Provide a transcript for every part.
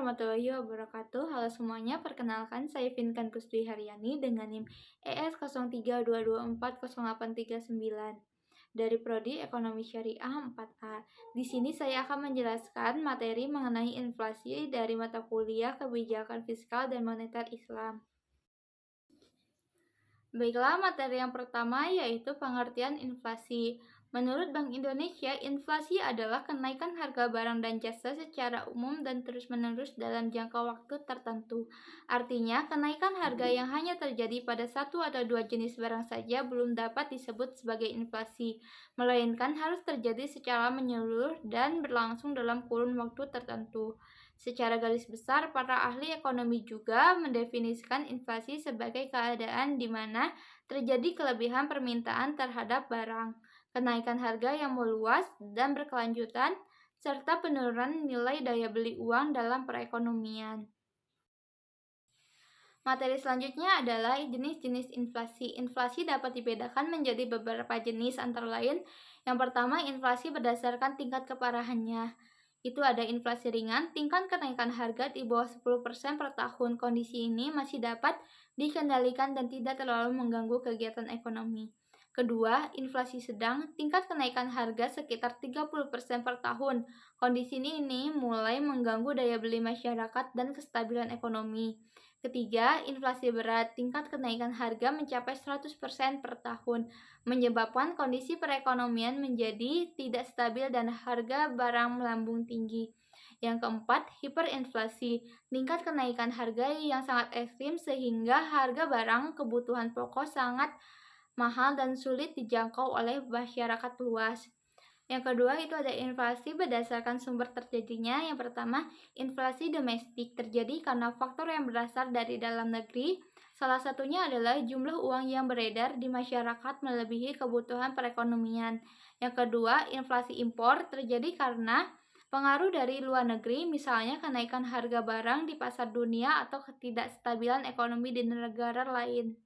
warahmatullahi wabarakatuh. Halo semuanya, perkenalkan saya Vinkan Kusdwi Haryani dengan NIM ES0322408339 dari Prodi Ekonomi Syariah 4A. Di sini saya akan menjelaskan materi mengenai inflasi dari mata kuliah Kebijakan Fiskal dan Moneter Islam. Baiklah, materi yang pertama yaitu pengertian inflasi. Menurut Bank Indonesia, inflasi adalah kenaikan harga barang dan jasa secara umum dan terus-menerus dalam jangka waktu tertentu. Artinya, kenaikan harga yang hanya terjadi pada satu atau dua jenis barang saja belum dapat disebut sebagai inflasi, melainkan harus terjadi secara menyeluruh dan berlangsung dalam kurun waktu tertentu. Secara garis besar, para ahli ekonomi juga mendefinisikan inflasi sebagai keadaan di mana terjadi kelebihan permintaan terhadap barang, kenaikan harga yang meluas dan berkelanjutan, serta penurunan nilai daya beli uang dalam perekonomian. Materi selanjutnya adalah jenis-jenis inflasi. Inflasi dapat dibedakan menjadi beberapa jenis, antara lain yang pertama, inflasi berdasarkan tingkat keparahannya. Itu ada inflasi ringan, tingkat kenaikan harga di bawah 10% per tahun. Kondisi ini masih dapat dikendalikan dan tidak terlalu mengganggu kegiatan ekonomi. Kedua, inflasi sedang, tingkat kenaikan harga sekitar 30% per tahun. Kondisi ini mulai mengganggu daya beli masyarakat dan kestabilan ekonomi. Ketiga, inflasi berat, tingkat kenaikan harga mencapai 100% per tahun, menyebabkan kondisi perekonomian menjadi tidak stabil dan harga barang melambung tinggi. Yang keempat, hiperinflasi, tingkat kenaikan harga yang sangat ekstrim sehingga harga barang kebutuhan pokok sangat mahal dan sulit dijangkau oleh masyarakat luas. Yang kedua itu ada inflasi berdasarkan sumber terjadinya. Yang pertama, inflasi domestik terjadi karena faktor yang berasal dari dalam negeri. Salah satunya adalah jumlah uang yang beredar di masyarakat melebihi kebutuhan perekonomian. Yang kedua, inflasi impor terjadi karena pengaruh dari luar negeri, misalnya kenaikan harga barang di pasar dunia atau ketidakstabilan ekonomi di negara lain.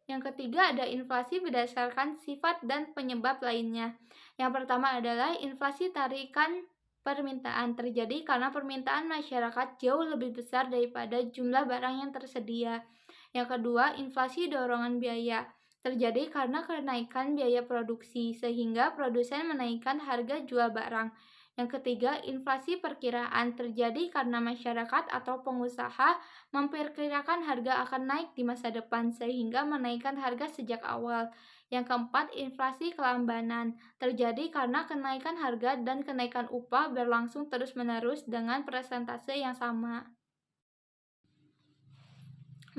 Yang ketiga ada inflasi berdasarkan sifat dan penyebab lainnya. Yang pertama adalah inflasi tarikan permintaan terjadi karena permintaan masyarakat jauh lebih besar daripada jumlah barang yang tersedia. Yang kedua, inflasi dorongan biaya terjadi karena kenaikan biaya produksi sehingga produsen menaikkan harga jual barang. Yang ketiga, inflasi perkiraan terjadi karena masyarakat atau pengusaha memperkirakan harga akan naik di masa depan sehingga menaikkan harga sejak awal. Yang keempat, inflasi kelambanan terjadi karena kenaikan harga dan kenaikan upah berlangsung terus-menerus dengan persentase yang sama.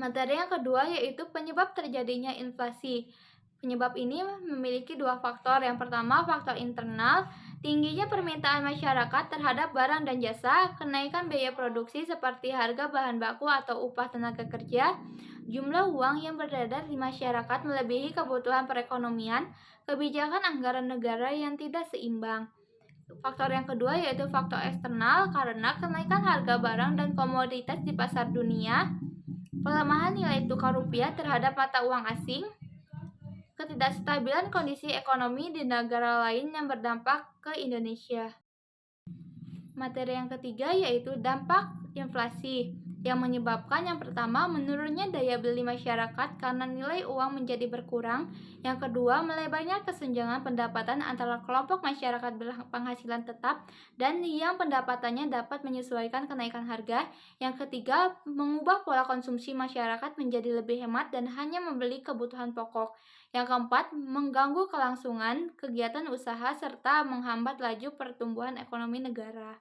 Materi yang kedua yaitu penyebab terjadinya inflasi. Penyebab ini memiliki dua faktor. Yang pertama, faktor internal, tingginya permintaan masyarakat terhadap barang dan jasa, kenaikan biaya produksi seperti harga bahan baku atau upah tenaga kerja, jumlah uang yang beredar di masyarakat melebihi kebutuhan perekonomian, kebijakan anggaran negara yang tidak seimbang. Faktor yang kedua yaitu faktor eksternal karena kenaikan harga barang dan komoditas di pasar dunia, pelemahan nilai tukar rupiah terhadap mata uang asing, ketidakstabilan kondisi ekonomi di negara lain yang berdampak ke Indonesia. Materi yang ketiga yaitu dampak inflasi yang menyebabkan yang pertama menurunnya daya beli masyarakat karena nilai uang menjadi berkurang. Yang kedua, melebarnya kesenjangan pendapatan antara kelompok masyarakat berpenghasilan tetap dan yang pendapatannya dapat menyesuaikan kenaikan harga. Yang ketiga, mengubah pola konsumsi masyarakat menjadi lebih hemat dan hanya membeli kebutuhan pokok. Yang keempat, mengganggu kelangsungan kegiatan usaha serta menghambat laju pertumbuhan ekonomi negara.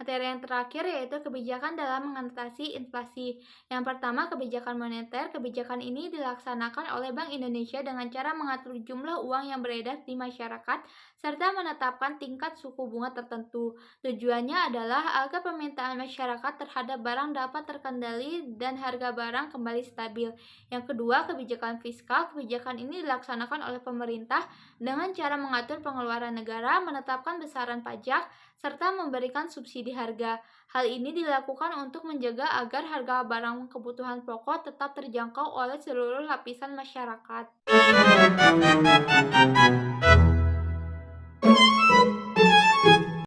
Materi yang terakhir yaitu kebijakan dalam mengatasi inflasi. Yang pertama, kebijakan moneter. Kebijakan ini dilaksanakan oleh Bank Indonesia dengan cara mengatur jumlah uang yang beredar di masyarakat serta menetapkan tingkat suku bunga tertentu. Tujuannya adalah agar permintaan masyarakat terhadap barang dapat terkendali dan harga barang kembali stabil. Yang kedua, kebijakan fiskal. Kebijakan ini dilaksanakan oleh pemerintah dengan cara mengatur pengeluaran negara, menetapkan besaran pajak, serta memberikan subsidi harga. Hal ini dilakukan untuk menjaga agar harga barang kebutuhan pokok tetap terjangkau oleh seluruh lapisan masyarakat.